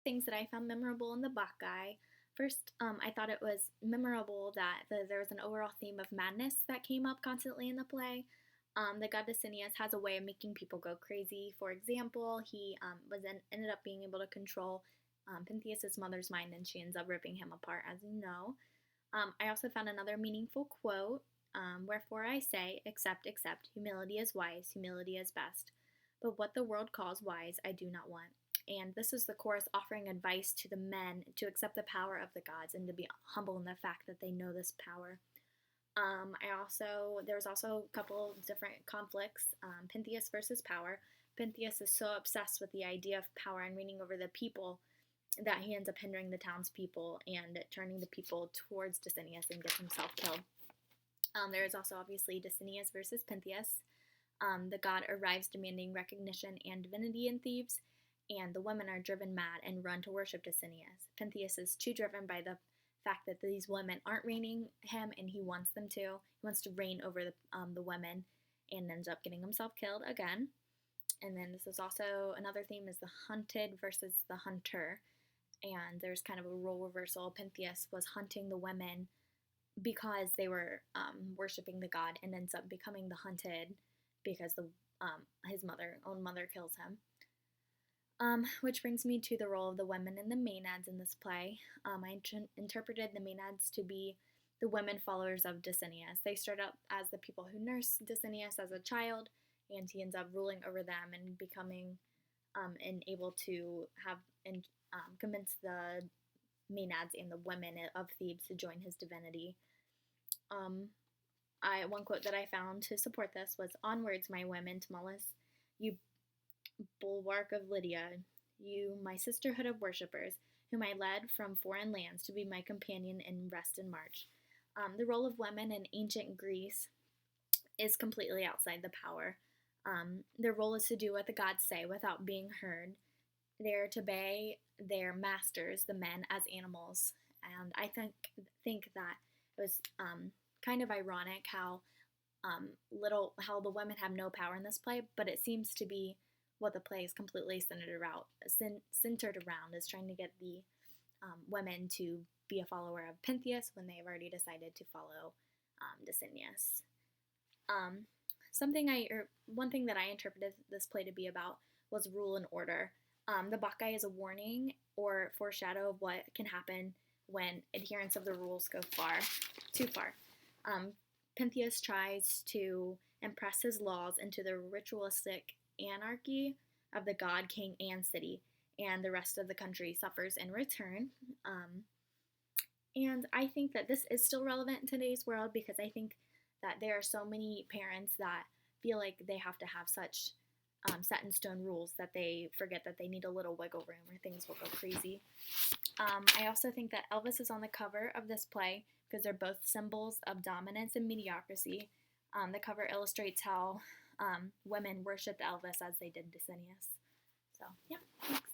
Things that I found memorable in the Bacchae. First, I thought it was memorable that there was an overall theme of madness that came up constantly in the play. The god Dicinius has a way of making people go crazy. For example, he ended up being able to control Pentheus's mother's mind, and she ends up ripping him apart, as you know. I also found another meaningful quote. Wherefore I say, accept, humility is wise, humility is best. But what the world calls wise, I do not want. And this is the chorus offering advice to the men to accept the power of the gods and to be humble in the fact that they know this power. There was also a couple of different conflicts. Pentheus versus power. Pentheus is so obsessed with the idea of power and reigning over the people that he ends up hindering the townspeople and turning the people towards Dicinius and gets himself killed. There is also obviously Dicinius versus Pentheus. The god arrives demanding recognition and divinity in Thebes, and the women are driven mad and run to worship Dicinius. Pentheus is too driven by the fact that these women aren't reigning him, and he wants them to. He wants to reign over the women, and ends up getting himself killed again. And then this is also another theme is the hunted versus the hunter, and there's kind of a role reversal. Pentheus was hunting the women because they were worshiping the god, and ends up becoming the hunted because his own mother kills him. Which brings me to the role of the women and the Maenads in this play. I interpreted the Maenads to be the women followers of Dicinius. They start out as the people who nurse Dicinius as a child, and he ends up ruling over them and becoming and able to have and convince the Maenads and the women of Thebes to join his divinity. One quote that I found to support this was, "Onwards, my women, Tmolus, you bulwark of Lydia, you, my sisterhood of worshippers, whom I led from foreign lands to be my companion in rest and march." The role of women in ancient Greece is completely outside the power. Their role is to do what the gods say without being heard. They're to obey their masters, the men, as animals. And I think that it was kind of ironic how the women have no power in this play, but it seems to be what the play is completely centered around is trying to get the women to be a follower of Pentheus when they've already decided to follow Dicinius. One thing that I interpreted this play to be about was rule and order. The Bacchae is a warning or foreshadow of what can happen when adherence of the rules go too far. Pentheus tries to impress his laws into the ritualistic anarchy of the god, king, and city, and the rest of the country suffers in return. And I think that this is still relevant in today's world, because I think that there are so many parents that feel like they have to have such set in stone rules that they forget that they need a little wiggle room or things will go crazy. I also think that Elvis is on the cover of this play because they're both symbols of dominance and mediocrity. The cover illustrates how women worshipped Elvis as they did Dicinius. So, yeah, thanks.